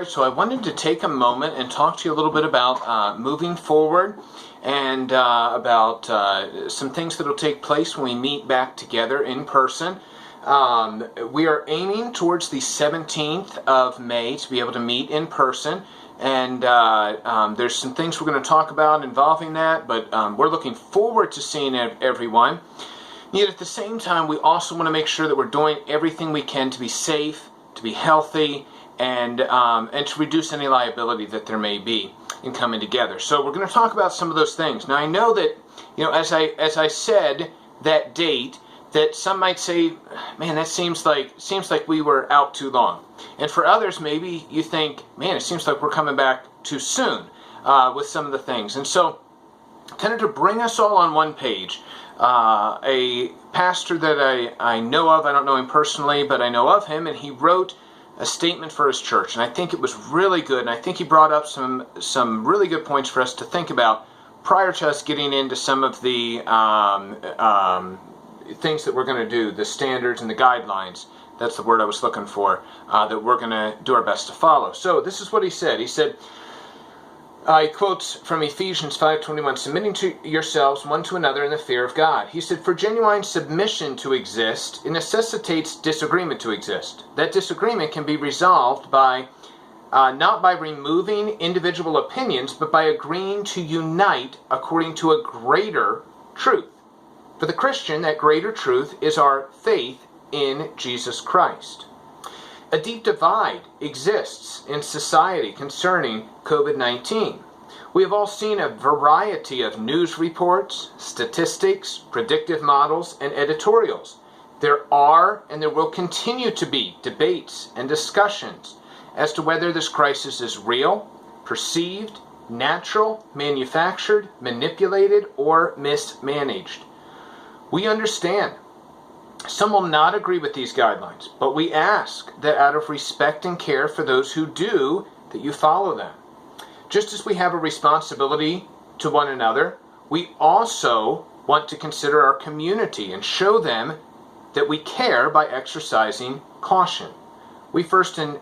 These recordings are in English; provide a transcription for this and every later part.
January, so I wanted to take a moment and talk to you a little bit about moving forward and about some things that will take place when we meet back together in person. We are aiming towards the 17th of May to be able to meet in person, and there's some things we're going to talk about involving that, but we're looking forward to seeing everyone. Yet at the same time, we also want to make sure that we're doing everything we can to be safe, to be healthy, and to reduce any liability that there may be in coming together. So we're going to talk about some of those things. Now I know that, as I said that date, that some might say, man, that seems like we were out too long. And for others, maybe you think, man, it seems like we're coming back too soon with some of the things. And so, kind of to bring us all on one page, a pastor that I know of, I don't know him personally, but I know of him, and he wrote a statement for his church, and I think it was really good, and I think he brought up some really good points for us to think about prior to us getting into some of the things that we're going to do, the standards and the guidelines, that's the word I was looking for, that we're going to do our best to follow. So this is what he said. He said, he quotes from Ephesians 5:21, submitting to yourselves one to another in the fear of God. He said, for genuine submission to exist, it necessitates disagreement to exist. That disagreement can be resolved by not by removing individual opinions, but by agreeing to unite according to a greater truth. For the Christian, that greater truth is our faith in Jesus Christ. A deep divide exists in society concerning COVID-19. We have all seen a variety of news reports, statistics, predictive models, and editorials. There are and there will continue to be debates and discussions as to whether this crisis is real, perceived, natural, manufactured, manipulated, or mismanaged. We understand some will not agree with these guidelines, but we ask that out of respect and care for those who do, that you follow them. Just as we have a responsibility to one another, we also want to consider our community and show them that we care by exercising caution. We first and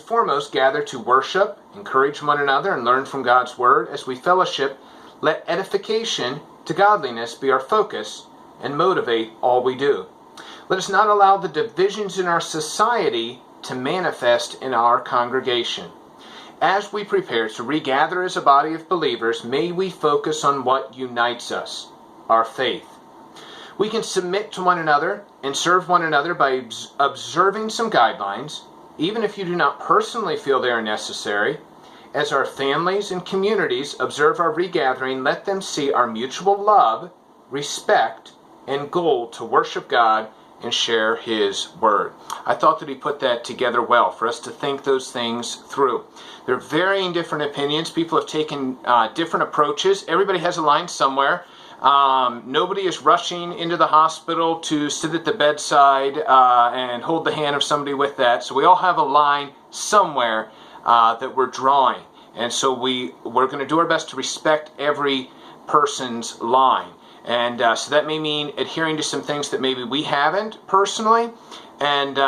foremost gather to worship, encourage one another, and learn from God's Word. As we fellowship, let edification to godliness be our focus and motivate all we do. Let us not allow the divisions in our society to manifest in our congregation. As we prepare to regather as a body of believers, may we focus on what unites us, our faith. We can submit to one another and serve one another by observing some guidelines, even if you do not personally feel they are necessary. As our families and communities observe our regathering, let them see our mutual love, respect, and goal to worship God and share His Word. I thought that he put that together well for us to think those things through. There are varying different opinions. People have taken different approaches. Everybody has a line somewhere. Nobody is rushing into the hospital to sit at the bedside and hold the hand of somebody with that. So we all have a line somewhere that we're drawing. And so we're going to do our best to respect every person's line. And so that may mean adhering to some things that maybe we haven't personally, and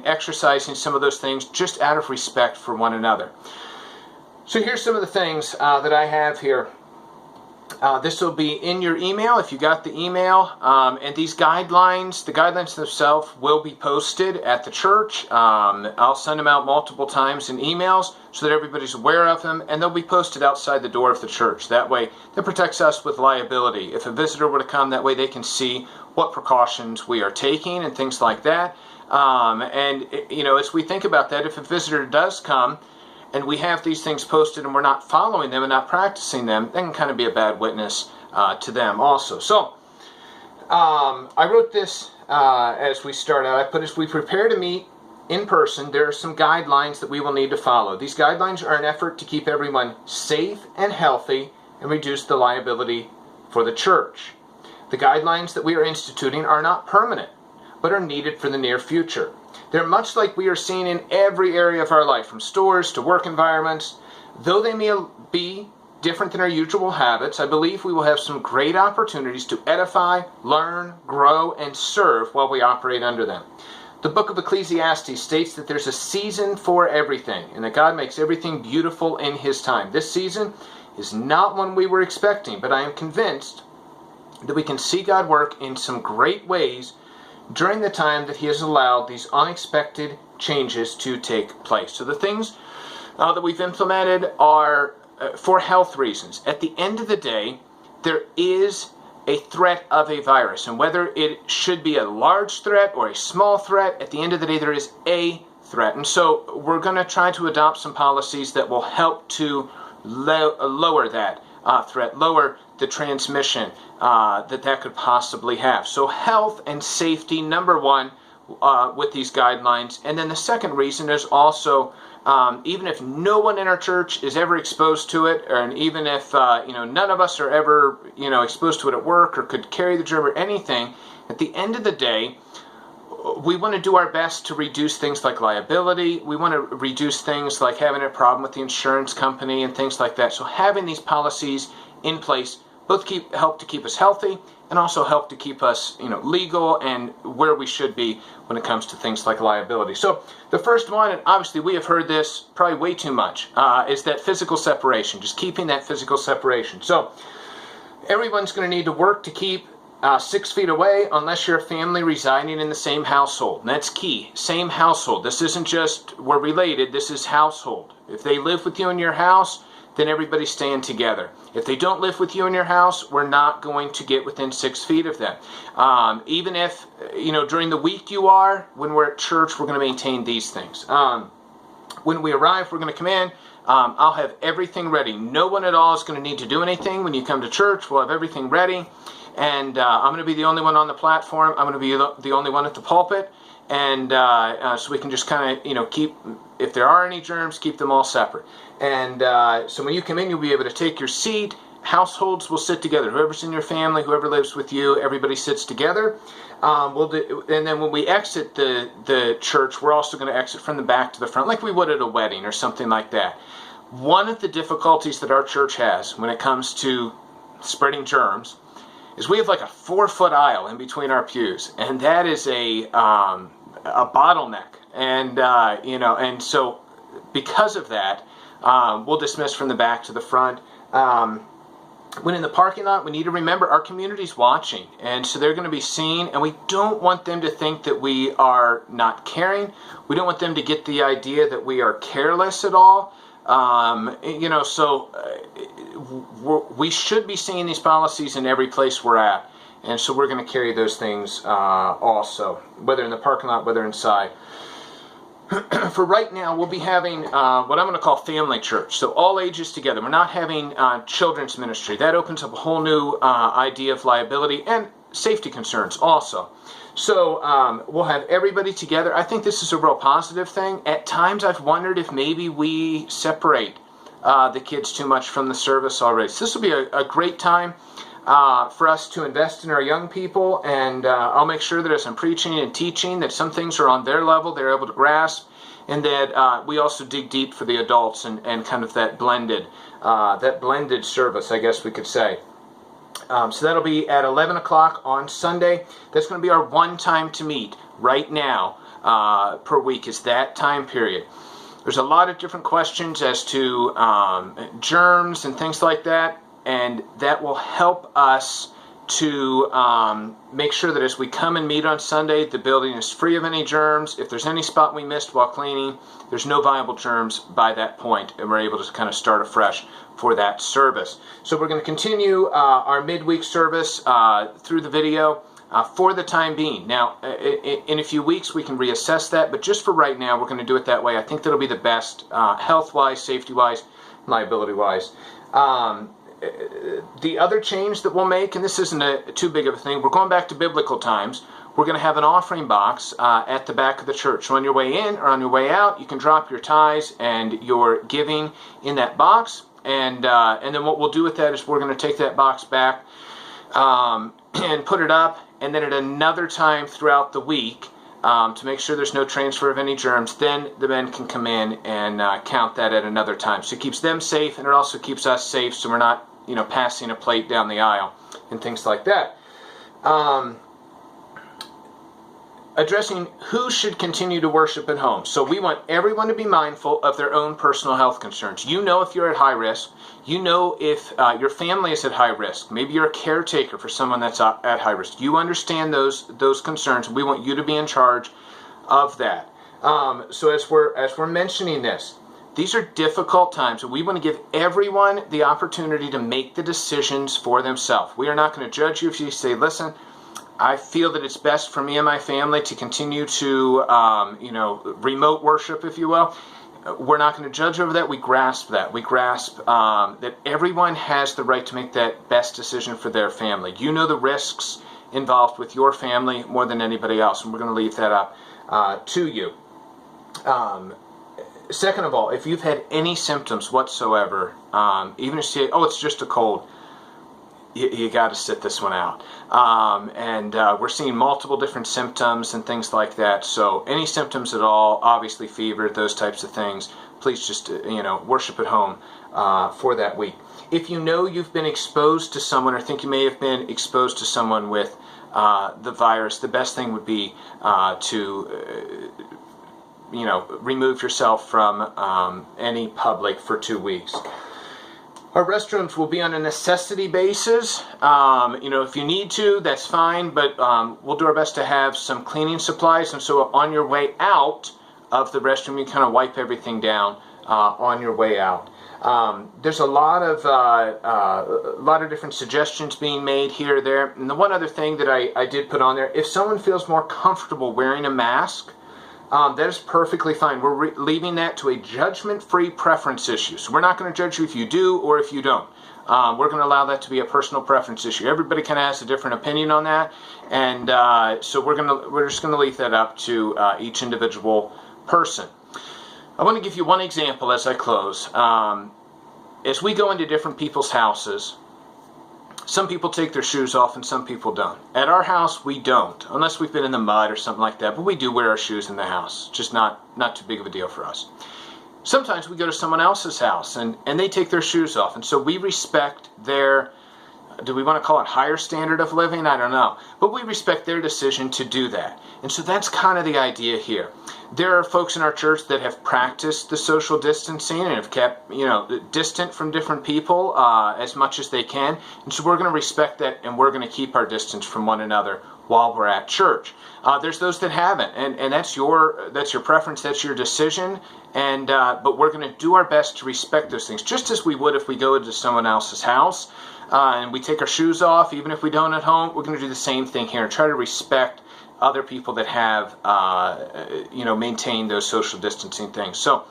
exercising some of those things just out of respect for one another. So here's some of the things that I have here. This will be in your email if you got the email, and these guidelines, the guidelines themselves will be posted at the church. I'll send them out multiple times in emails so that everybody's aware of them, and they'll be posted outside the door of the church. That way, that protects us with liability. If a visitor were to come, that way they can see what precautions we are taking and things like that. As we think about that, if a visitor does come, and we have these things posted and we're not following them and not practicing them, that can kind of be a bad witness to them also. So, I wrote this as we start out. I put, as we prepare to meet in person, there are some guidelines that we will need to follow. These guidelines are an effort to keep everyone safe and healthy and reduce the liability for the church. The guidelines that we are instituting are not permanent, but are needed for the near future. They're much like we are seeing in every area of our life, from stores to work environments. Though they may be different than our usual habits, I believe we will have some great opportunities to edify, learn, grow, and serve while we operate under them. The book of Ecclesiastes states that there's a season for everything, and that God makes everything beautiful in His time. This season is not one we were expecting, but I am convinced that we can see God work in some great ways during the time that He has allowed these unexpected changes to take place. So the things that we've implemented are for health reasons. At the end of the day, there is a threat of a virus, and whether it should be a large threat or a small threat, at the end of the day there is a threat. And so we're going to try to adopt some policies that will help to lower that threat, lower the transmission that could possibly have. So health and safety, number one, with these guidelines. And then the second reason is also, even if no one in our church is ever exposed to it, and even if none of us are ever exposed to it at work or could carry the germ or anything, at the end of the day, we want to do our best to reduce things like liability. We want to reduce things like having a problem with the insurance company and things like that. So having these policies in place both help to keep us healthy and also help to keep us legal and where we should be when it comes to things like liability. So the first one, and obviously we have heard this probably way too much, is that physical separation, just keeping that physical separation. So everyone's going to need to work to keep 6 feet away unless you're a family residing in the same household. And that's key. Same household. This isn't just we're related. This is household. If they live with you in your house, then everybody's staying together. If they don't live with you in your house, we're not going to get within 6 feet of them. Even if, during the week you are, when we're at church, we're going to maintain these things. When we arrive, we're going to come in. I'll have everything ready. No one at all is going to need to do anything when you come to church. We'll have everything ready. And I'm going to be the only one on the platform. I'm going to be the only one at the pulpit. And so we can just kind of, keep, if there are any germs, keep them all separate. And so when you come in, you'll be able to take your seat. Households will sit together. Whoever's in your family, whoever lives with you, everybody sits together. And then when we exit the church, we're also going to exit from the back to the front, like we would at a wedding or something like that. One of the difficulties that our church has when it comes to spreading germs is we have like a 4-foot aisle in between our pews, and that is a bottleneck. And and so because of that, we'll dismiss from the back to the front. When in the parking lot, we need to remember our community's watching, and so they're going to be seen, and we don't want them to think that we are not caring. We don't want them to get the idea that we are careless at all. We should be seeing these policies in every place we're at, and so we're going to carry those things also, whether in the parking lot, whether inside. For right now, we'll be having what I'm going to call family church, so all ages together. We're not having children's ministry. That opens up a whole new idea of liability and safety concerns also. So we'll have everybody together. I think this is a real positive thing. At times I've wondered if maybe we separate the kids too much from the service already. So this will be a great time for us to invest in our young people, and I'll make sure that as I'm preaching and teaching that some things are on their level, they're able to grasp, and that we also dig deep for the adults and kind of that blended service, I guess we could say. So that'll be at 11 o'clock on Sunday. That's going to be our one time to meet right now per week, is that time period. There's a lot of different questions as to germs and things like that, and that will help us to make sure that as we come and meet on Sunday, the building is free of any germs. If there's any spot we missed while cleaning, there's no viable germs by that point, and we're able to kind of start afresh for that service. So we're going to continue our midweek service through the video for the time being. Now, in a few weeks, we can reassess that, but just for right now, we're going to do it that way. I think that'll be the best health-wise, safety-wise, liability-wise. The other change that we'll make, and this isn't too big of a thing, we're going back to biblical times. We're going to have an offering box at the back of the church. So on your way in or on your way out, you can drop your tithes and your giving in that box. And then what we'll do with that is we're going to take that box back and put it up. And then at another time throughout the week, to make sure there's no transfer of any germs, then the men can come in and count that at another time. So it keeps them safe, and it also keeps us safe, so we're not passing a plate down the aisle and things like that. addressing who should continue to worship at home. So we want everyone to be mindful of their own personal health concerns. You know if you're at high risk. You know if your family is at high risk. Maybe you're a caretaker for someone that's at high risk. You understand those concerns. We want you to be in charge of that. So as we're mentioning this, these are difficult times, and we want to give everyone the opportunity to make the decisions for themselves. We are not going to judge you if you say, listen, I feel that it's best for me and my family to continue to, remote worship, if you will. We're not going to judge over that. We grasp that. We grasp that everyone has the right to make that best decision for their family. You know the risks involved with your family more than anybody else, and we're going to leave that up to you. Second of all, if you've had any symptoms whatsoever, even if you say, oh, it's just a cold, you got to sit this one out. And we're seeing multiple different symptoms and things like that. So any symptoms at all, obviously fever, those types of things, please just, worship at home for that week. If you know you've been exposed to someone or think you may have been exposed to someone with the virus, the best thing would be to remove yourself from any public for 2 weeks. Our restrooms will be on a necessity basis. If you need to, that's fine, but we'll do our best to have some cleaning supplies. And so on your way out of the restroom, you kind of wipe everything down on your way out. There's a lot of different suggestions being made here or there. And the one other thing that I did put on there, if someone feels more comfortable wearing a mask, that is perfectly fine. We're leaving that to a judgment-free preference issue. So we're not going to judge you if you do or if you don't. We're going to allow that to be a personal preference issue. Everybody kind of has a different opinion on that, and so we're just going to leave that up to each individual person. I want to give you one example as I close. As we go into different people's houses, some people take their shoes off and some people don't. At our house, we don't, unless we've been in the mud or something like that, but we do wear our shoes in the house. Just not too big of a deal for us. Sometimes we go to someone else's house and they take their shoes off, and so we respect their, do we want to call it higher standard of living? I don't know. But we respect their decision to do that. And so that's kind of the idea here. There are folks in our church that have practiced the social distancing and have kept, distant from different people as much as they can. And so we're going to respect that, and we're going to keep our distance from one another while we're at church. There's those that haven't, and that's your preference, that's your decision. And but we're going to do our best to respect those things, just as we would if we go into someone else's house and we take our shoes off, even if we don't at home. We're going to do the same thing here and try to respect other people that have, maintained those social distancing things. So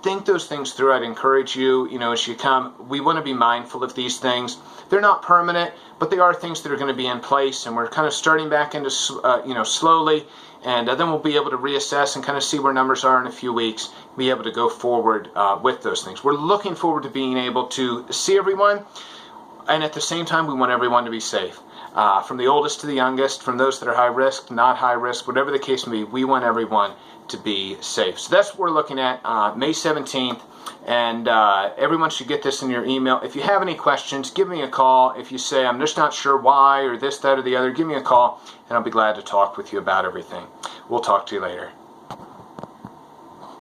think those things through. I'd encourage you, as you come, we want to be mindful of these things. They're not permanent, but they are things that are going to be in place, and we're kind of starting back into, slowly, and then we'll be able to reassess and kind of see where numbers are in a few weeks, be able to go forward with those things. We're looking forward to being able to see everyone, and at the same time, we want everyone to be safe. From the oldest to the youngest, from those that are high risk, not high risk, whatever the case may be, we want everyone to be safe. So that's what we're looking at, May 17th, and everyone should get this in your email. If you have any questions, give me a call. If you say, I'm just not sure why, or this, that, or the other, give me a call, and I'll be glad to talk with you about everything. We'll talk to you later.